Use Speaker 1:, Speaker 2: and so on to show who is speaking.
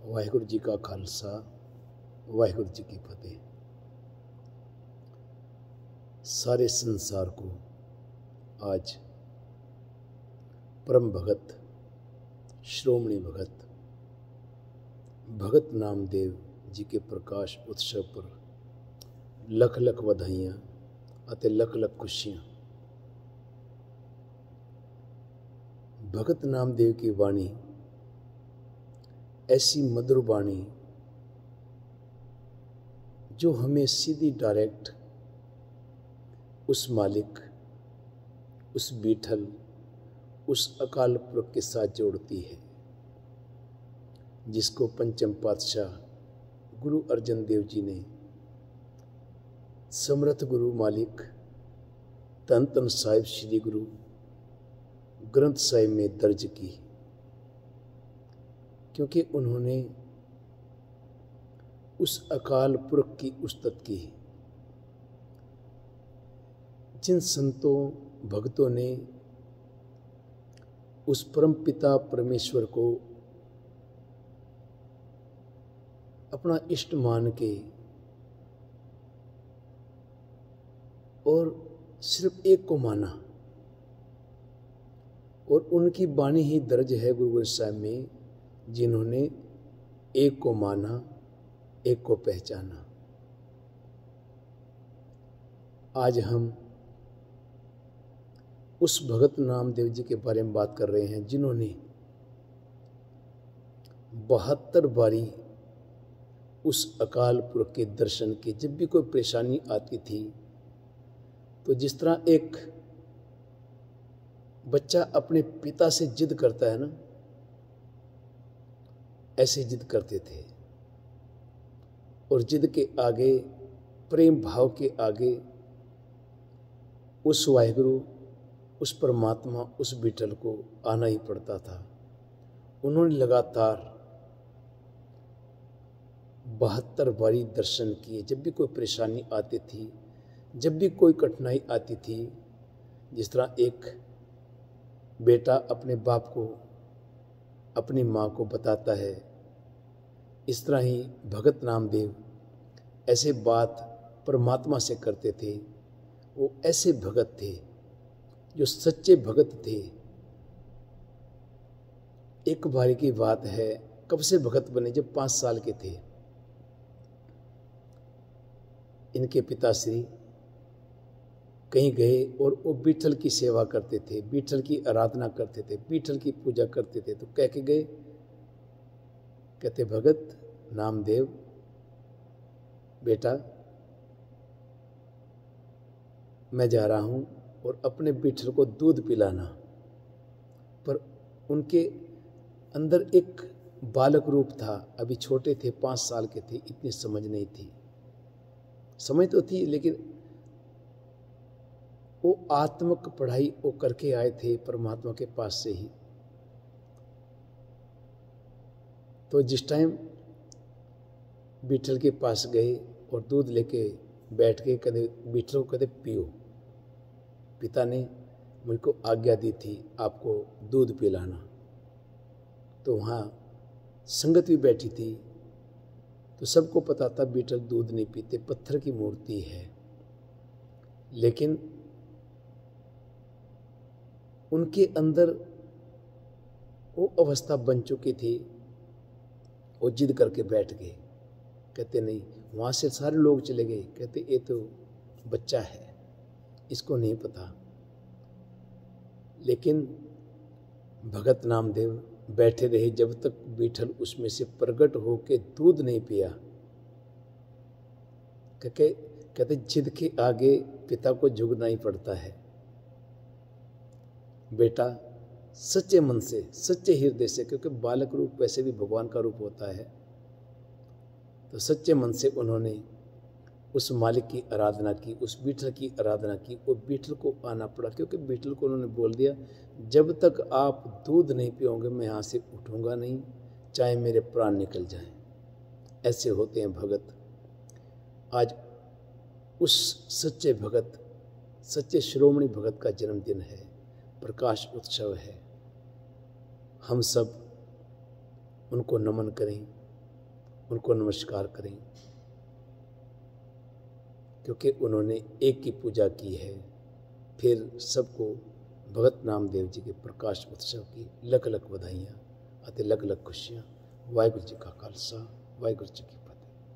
Speaker 1: वाहिगुरु जी का खालसा वाहिगुरु जी की फतेह। सारे संसार को आज परम भगत श्रोमणी भगत भगत नामदेव जी के प्रकाश उत्सव पर लख लख बधाइयाँ ਅਤੇ लख लख खुशियाँ। भगत नामदेव की वाणी ऐसी मधुर वाणी जो हमें सीधी डायरेक्ट उस मालिक, उस बीठल, उस अकाल पुरख के साथ जोड़ती है, जिसको पंचम पातशाह गुरु अर्जन देव जी ने समर्थ गुरु मालिक धन धन साहिब श्री गुरु ग्रंथ साहिब में दर्ज की, क्योंकि उन्होंने उस अकाल पुरख की उस्तत की। जिन संतों भक्तों ने उस परम पिता परमेश्वर को अपना इष्ट मान के और सिर्फ एक को माना, और उनकी वाणी ही दर्ज है गुरु ग्रंथ साहिब में, जिन्होंने एक को माना, एक को पहचाना। आज हम उस भगत नामदेव जी के बारे में बात कर रहे हैं, जिन्होंने 72 बारी उस अकाल पुरख के दर्शन के। जब भी कोई परेशानी आती थी तो जिस तरह एक बच्चा अपने पिता से जिद करता है ना, ऐसे जिद करते थे। और जिद के आगे, प्रेम भाव के आगे उस वाहिगुरु, उस परमात्मा, उस बीठल को आना ही पड़ता था। उन्होंने लगातार 72 बारी दर्शन किए। जब भी कोई परेशानी आती थी, जब भी कोई कठिनाई आती थी, जिस तरह एक बेटा अपने बाप को, अपनी माँ को बताता है, इस तरह ही भगत नामदेव ऐसे बात परमात्मा से करते थे। वो ऐसे भगत थे जो सच्चे भगत थे। एक बारी की बात है, कब से भगत बने? जब 5 साल के थे। इनके पिताश्री कहीं गए और वो बीठल की सेवा करते थे, बीठल की आराधना करते थे, बीठल की पूजा करते थे। तो कह के गए, कहते भगत नामदेव बेटा, मैं जा रहा हूँ और अपने बीठल को दूध पिलाना। पर उनके अंदर एक बालक रूप था, अभी छोटे थे, 5 साल के थे, इतनी समझ नहीं थी। समझ तो थी, लेकिन वो आत्मिक पढ़ाई वो करके आए थे परमात्मा के पास से ही। तो जिस टाइम बीठल के पास गए और दूध लेके बैठ के, कहते बीठल को कहते पियो। पिता ने मुझको आज्ञा दी थी आपको दूध पिलाना। तो वहाँ संगत भी बैठी थी, तो सबको पता था बीठल दूध नहीं पीते, पत्थर की मूर्ति है। लेकिन उनके अंदर वो अवस्था बन चुकी थी, वो जिद करके बैठ गए। कहते नहीं, वहाँ से सारे लोग चले गए। कहते ये तो बच्चा है, इसको नहीं पता। लेकिन भगत नामदेव बैठे रहे जब तक बीठल उसमें से प्रकट हो के दूध नहीं पिया। कहते जिद के आगे पिता को झुकना ही पड़ता है। बेटा सच्चे मन से, सच्चे हृदय से, क्योंकि बालक रूप वैसे भी भगवान का रूप होता है, तो सच्चे मन से उन्होंने उस मालिक की आराधना की, उस बीठल की आराधना की। और बीठल को आना पड़ा, क्योंकि बीठल को उन्होंने बोल दिया, जब तक आप दूध नहीं पियोगे मैं यहाँ से उठूंगा नहीं, चाहे मेरे प्राण निकल जाएं। ऐसे होते हैं भगत। आज उस सच्चे भगत, सच्चे श्रोमणी भगत का जन्मदिन है, प्रकाश उत्सव है। हम सब उनको नमन करें, उनको नमस्कार करें, क्योंकि उन्होंने एक की पूजा की है। फिर सबको भगत नामदेव जी के प्रकाश उत्सव की लख लख बधाइयाँ अते लख लख खुशियाँ। वाहिगुरू जी का खालसा, वाहिगुरू जी की